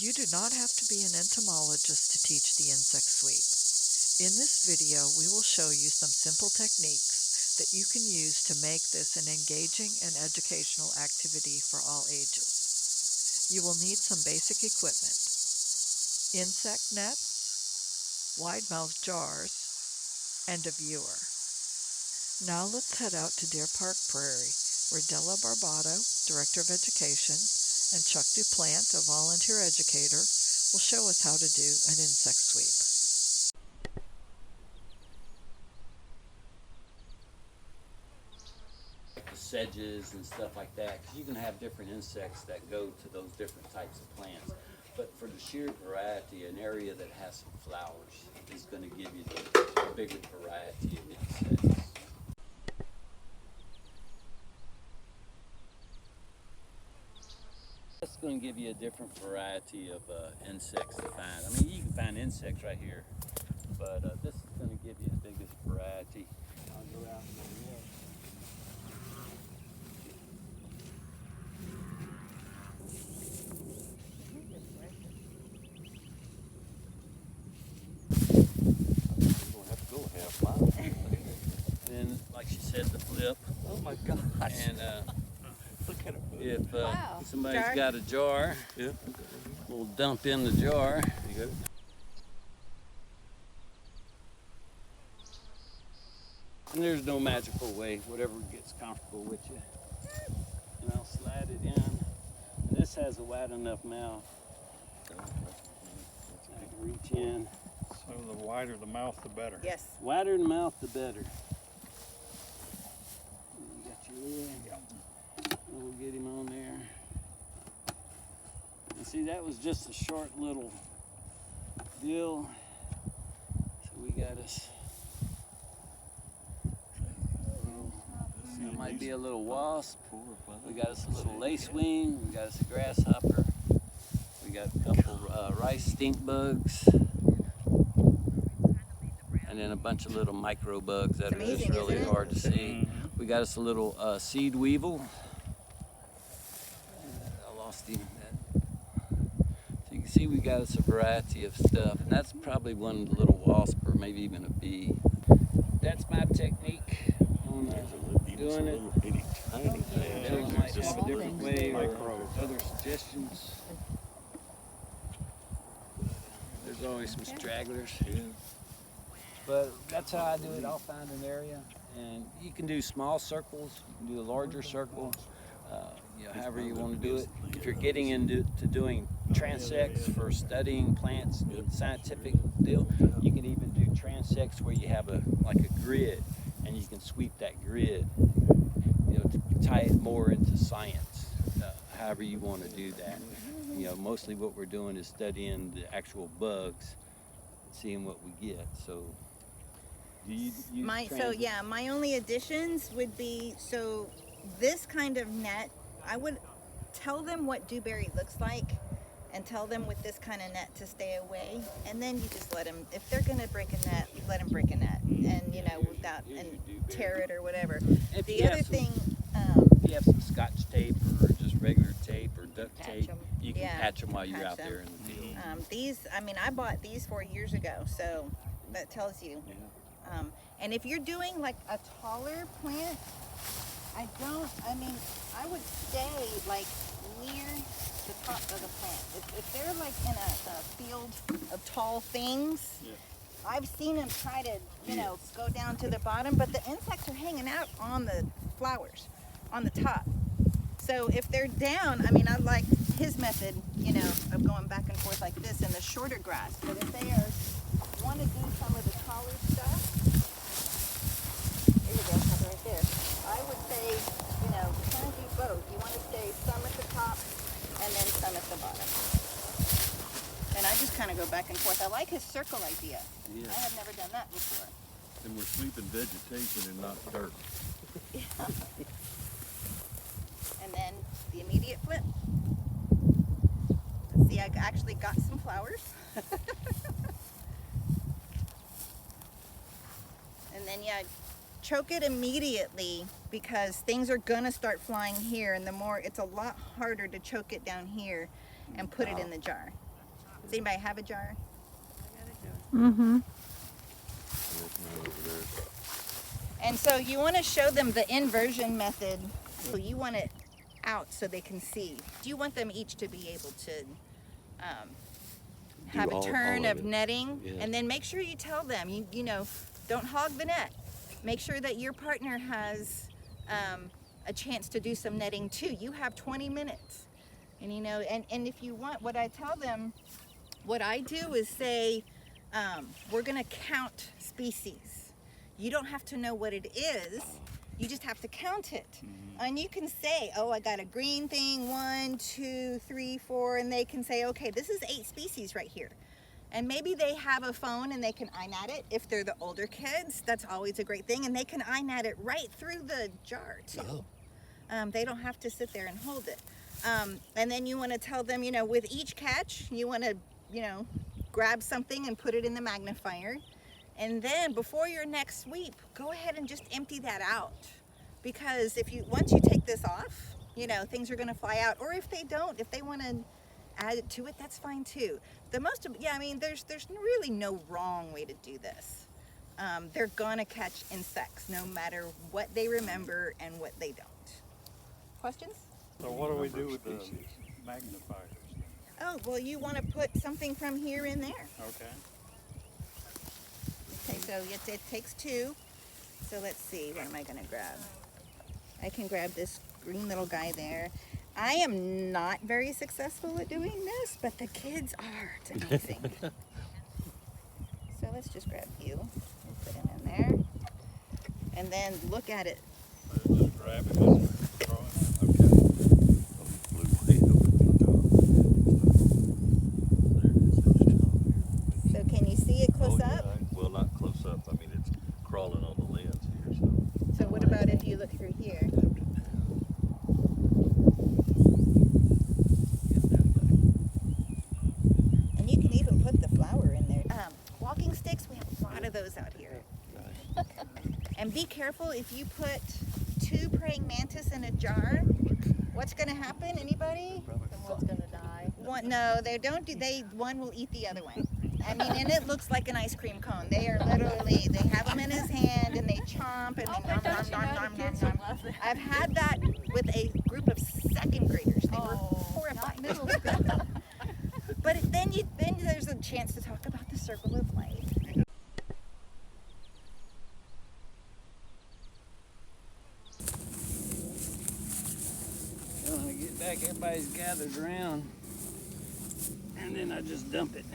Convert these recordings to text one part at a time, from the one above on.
You do not have to be an entomologist to teach the insect sweep. In this video, we will show you some simple techniques that you can use to make this an engaging and educational activity for all ages. You will need some basic equipment: insect nets, wide-mouthed jars, and a viewer. Now let's head out to Deer Park Prairie, where Della Barbato, Director of Education, and Chuck Duplant, a volunteer educator, will show us how to do an insect sweep. Like the sedges and stuff like that, because you can have different insects that go to those different types of plants. But for the sheer variety, an area that has some flowers is going to give you a bigger variety of insects. That's going to give you a different variety of insects to find. I mean, you can find insects right here, but this is going to give you the biggest variety. I'll go out and then, like she said, the flip. Oh my gosh. And Look at it. if Wow. somebody's Jar? got a jar, Yeah. we'll dump in the jar. You got it? And there's no magical way, whatever gets comfortable with you. And I'll slide it in. And this has a wide enough mouth. I can reach in. So the wider the mouth, the better. Yes. Wider the mouth, the better. You got your lid. We'll get him on there. And see, that was just a short little deal. So we got us. That might be a little wasp. We got us a little lacewing. We got us a grasshopper. We got a couple rice stink bugs. And then a bunch of little micro bugs that It's are just amazing, really isn't it? hard to see. We got us a little seed weevil. I lost him. So you can see we got us a variety of stuff. And that's probably one little wasp or maybe even a bee. That's my technique on doing it. Bill might have a different way or other suggestions. There's always some stragglers. But that's how I do it. I'll find an area, and you can do small circles, you can do a larger circle, however you want to do it. If you're getting into doing transects for studying plants, scientific deal, you can even do transects where you have like a grid, and you can sweep that grid, to tie it more into science. However you want to do that. Mostly what we're doing is studying the actual bugs, seeing what we get. So. Do you use My only additions would be, so this kind of net, I would tell them what dewberry looks like and tell them with this kind of net to stay away, and then you just let them, if they're gonna break a net, let them break a net, and without, and tear it or whatever. If The you have other some- thing, If you have some Scotch tape or just regular tape or duct Patch tape, 'em. you can Yeah, patch them you while can you're patch out there 'em. in the field. I bought these 4 years ago, so that tells you. And if you're doing like a taller plant, I would stay like near the top of the plant. If they're like in a field of tall things, I've seen them try to, go down to the bottom, but the insects are hanging out on the flowers, on the top. So if they're down, I like his method, of going back and forth like this in the shorter grass. But if they want to do some of the taller stuff, there you go, have it right there. I would say, kind of do both. You want to stay some at the top and then some at the bottom. And I just kind of go back and forth. I like his circle idea. Yeah. I have never done that before. And we're sweeping vegetation and not dirt. And then the immediate flip. Let's see, I actually got some flowers. And then, choke it immediately because things are gonna start flying here, and it's a lot harder to choke it down here and put it in the jar. Does anybody have a jar? Mm-hmm. There's none over there. And so you want to show them the inversion method. So you want it out so they can see. Do you want them each to be able to have a all turn of of it. netting? Yeah. And then make sure you tell them, you know, don't hog the net. Make sure that your partner has a chance to do some netting too. You have 20 minutes. And you know, and if you want, what I tell them, what I do is say, we're gonna count species. You don't have to know what it is, you just have to count it. And you can say, oh, I got a green thing, 1, 2, 3, 4, and they can say, okay, this is 8 species right here. And maybe they have a phone and they can INAT it. If they're the older kids, that's always a great thing. And they can INAT it right through the jar too. They don't have to sit there and hold it. And then you want to tell them, you know, with each catch, you want to, you know, grab something and put it in the magnifier. And then before your next sweep, go ahead and just empty that out. Because once you take this off, you know, things are going to fly out. Or if they don't, if they want to add it to it, that's fine too. I mean, there's really no wrong way to do this. They're gonna catch insects no matter what they remember and what they don't. Questions? So what do we do with the magnifiers? Oh, well, you want to put something from here in there. Okay. Okay, so it takes 2. So let's see, what am I gonna grab? I can grab this green little guy there. I am not very successful at doing this, but the kids are. It's amazing. So let's just grab you and put him in there. And then look at it. Just grab it and throw it in. So can you see it close up? Well, not close up. I mean, it's crawling on the lens here, so. So what about if you look through here? And you can even put the flower in there. Walking sticks, we have a lot of those out here. And be careful if you put 2 praying mantis in a jar. What's going to happen? Anybody? Someone's gonna die. One will eat the other one. I mean, and it looks like an ice cream cone. They have them in his hand and they chomp and Oh, they but don't you know the kids would love that? I've had that with a group of 2nd graders. They were horrified. Not middle school. But then there's a chance to talk about the circle of life. When I get back, everybody's gathered around, and then I just dump it.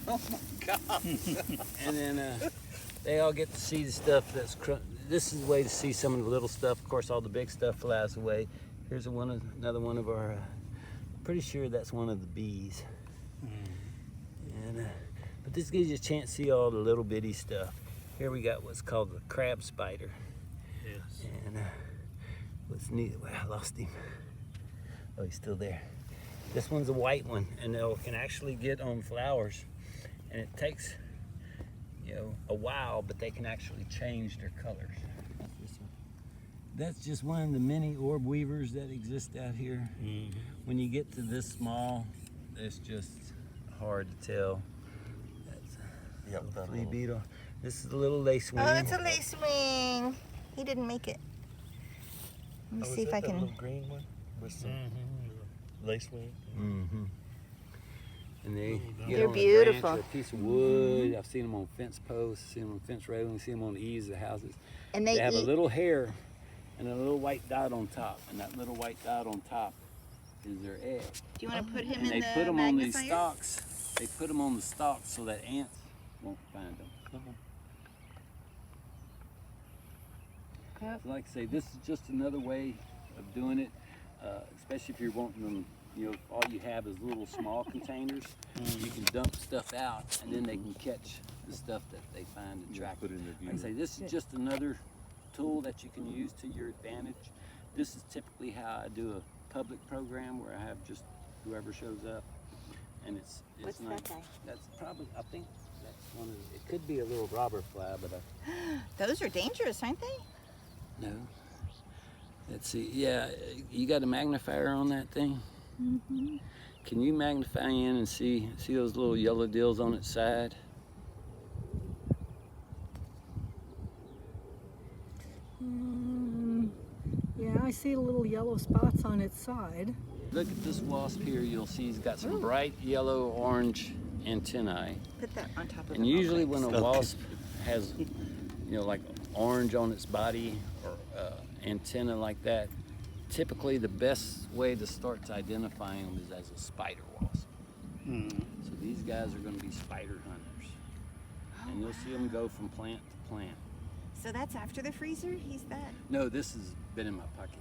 Oh my God. And then they all get to see the stuff that's this is the way to see some of the little stuff. Of course, all the big stuff flies away. Here's another one of our, pretty sure that's one of the bees. And but this gives you a chance to see all the little bitty stuff. Here we got what's called the crab spider. Yes. And what's neat, well, I lost him. Oh, he's still there. This one's a white one, and they can actually get on flowers. And it takes, you know, a while, but they can actually change their colors. That's just one of the many orb weavers that exist out here. When you get to this small, it's just hard to tell. That's a flea beetle. This is a little lacewing. Oh, it's a lacewing. He didn't make it. Let me see if I can. Little green one with some lacewing. Mm-hmm. And they get They're on beautiful. a branch or a piece of wood. I've seen them on fence posts, seen them on fence railings, seen them on the eaves of houses. And They they have a eat. little hair and a little white dot on top, and that little white dot on top is their egg. Do you want to put him And in they the put them on these magnifier? stalks. They put them on the stalks so that ants won't find them. So like I say, this is just another way of doing it, especially if you're wanting them, you know, if all you have is little small containers, you can dump stuff out and then they can catch the stuff that they find attractive. Put it in the Like I say, this is just another tool that you can use to your advantage. This is typically how I do a public program where I have just whoever shows up, and it's What's nice. that guy? That's probably, I think that's one of the, it could be a little robber fly, but Those are dangerous, aren't they? no. Let's see. Yeah, you got a magnifier on that thing? Can you magnify in and see those little yellow deals on its side? Yeah, I see little yellow spots on its side. Look at this wasp here. You'll see he's got some bright yellow orange antennae. Put that on top of And the usually complex. when a wasp has, like orange on its body or antenna like that, typically the best way to start to identifying them is as a spider wasp. So these guys are going to be spider hunters. And you'll see them go from plant to plant. So that's after the freezer? He's that? No, this has been in my pocket.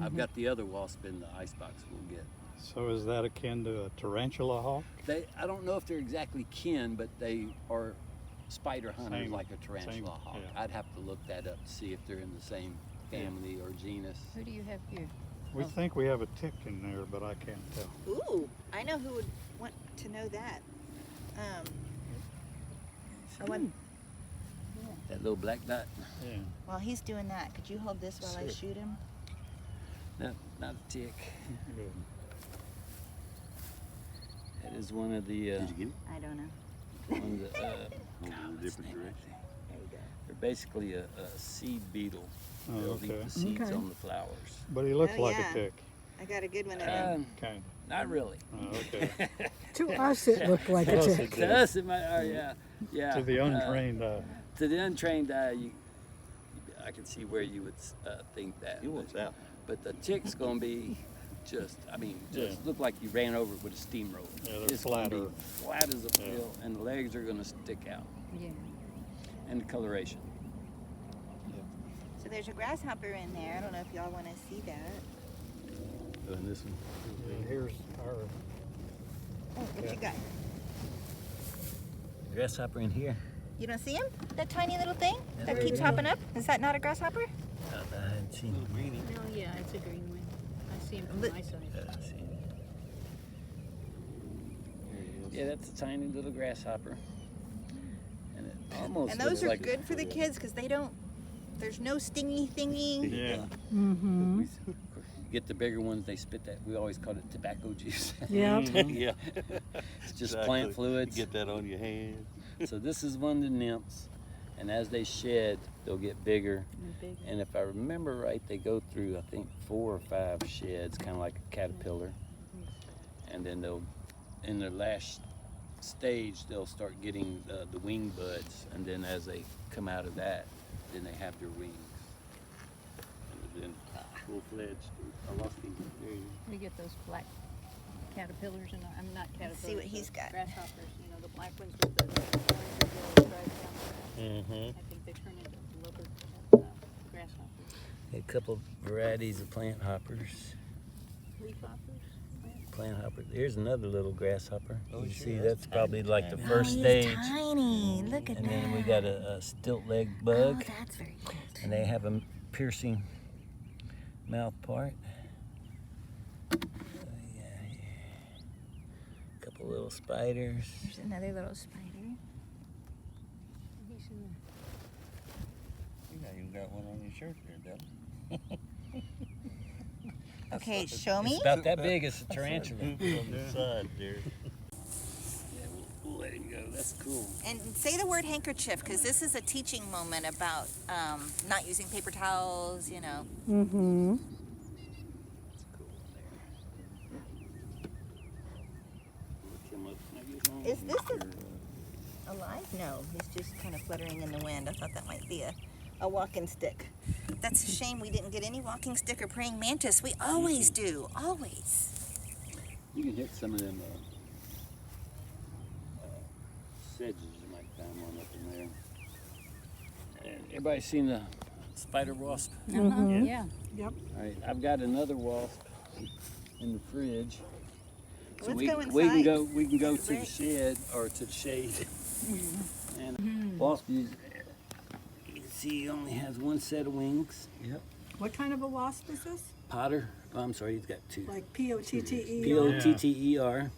I've got the other wasp in the icebox we'll get. So is that akin to a tarantula hawk? I don't know if they're exactly kin, but they are spider hunters Same- like a tarantula same, hawk. yeah. I'd have to look that up to see if they're in the same family or genus. Who do you have here? We think we have a tick in there, but I can't tell. Ooh, I know who would want to know that. I want, That little black dot. Yeah. while he's doing that, could you hold this while I Sure. shoot him? No, not a tick. Good. That is one of the. Did you get it? I don't know. One of the Hold it in a different direction. There you go. they're basically a seed beetle. Oh, They'll okay. eat the seeds Okay. on the flowers. But he looks Oh, like yeah. a tick. I got a good one of them. Kind Not really. of. Oh, okay. To us, it looked like a Close it tick. did. To us, it might. Oh yeah, yeah. To the untrained eye. To the untrained eye, I can see where you would think that. He wants out. But the tick's gonna be just Yeah. look like you ran over it with a steamroller. Yeah, they're It's gonna be flatter. flat as a Yeah. pill, and the legs are gonna stick out, Yeah. and the coloration. So there's a grasshopper in there. I don't know if y'all want to see that. Doing this one. And here's our. Oh, what you got? Grasshopper in here. You don't see him? That tiny little thing that Never keeps seen hopping up? Is that not a grasshopper? I hadn't seen him. No, yeah, it's a green one. I see him from Look- my side. Yeah, that's a tiny little grasshopper. And it almost And those looks are like good for the kids because they don't, there's no stingy thingy. Yeah. Mm-hmm. You get the bigger ones, they spit that. We always called it tobacco juice. Yep. Yeah. It's just Exactly. plant fluids. You get that on your hands. So this is one of the nymphs, and as they shed, they'll get bigger. And big. And if I remember right, they go through, I think, 4 or 5 sheds, kind of like a caterpillar. And then they'll, in their last stage, they'll start getting the wing buds. And then as they come out of that, then they have their wings. And then full-fledged. I lost him. There you go. We get those black caterpillars and I'm not caterpillars. see what but he's got. Grasshoppers, the black ones with the orange little stripes down Mm-hmm. there. I think they turn into leopard grasshoppers. A couple varieties of plant hoppers. Leaf hoppers. Plant hopper. Here's another little grasshopper. Oh, You sure, see, that's that's probably tiny, like the tiny. first stage. Tiny. Look at And that. then we got a stilt leg Oh, bug, that's very cool. and they have a piercing mouth part. Couple little spiders. There's another little spider. He's in You even got one on your shirt there, Deb. Okay, show me. It's about that big as a tarantula. On the side there. Yeah, we'll let him go. That's cool. And say the word handkerchief because this is a teaching moment about not using paper towels, Mm-hmm. That's cool there. Look him up. Maybe as long Is as this you're, alive? No, he's just kind of fluttering in the wind. I thought that might be a walking stick. That's a shame we didn't get any walking stick or praying mantis. We always do, always. You can hit some of them sedges. You might find one up in there. And everybody seen the spider wasp? Mhm. Yeah. Yep. All right, I've got another wasp in the fridge. So Let's we, go we can inside. go. We can go Take a to the break. shed or to the shade. And wasp, you can see, he only has one set of wings. Yep. What kind of a wasp is this? Potter. Oh, I'm sorry, he's got 2. Like P-O-T-T-E? P-O-T-T-E-R.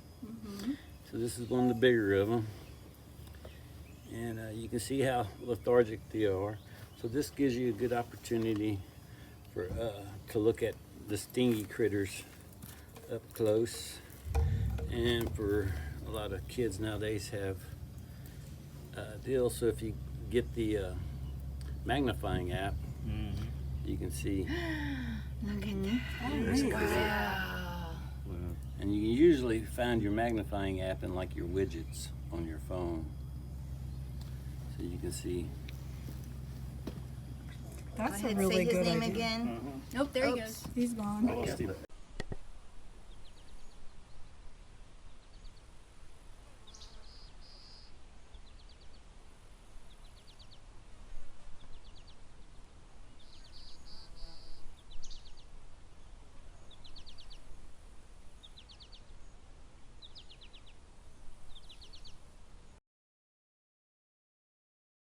So this is one of the bigger of them. And you can see how lethargic they are. So this gives you a good opportunity for to look at the stingy critters up close. And for a lot of kids nowadays have deals. So if you get the magnifying app, you can see. Look at that. Wow. And you can usually find your magnifying app in like your widgets on your phone. So you can see. That's Go a ahead, really say his good name idea. again. Nope, there he Oops. goes. He's gone. I lost him.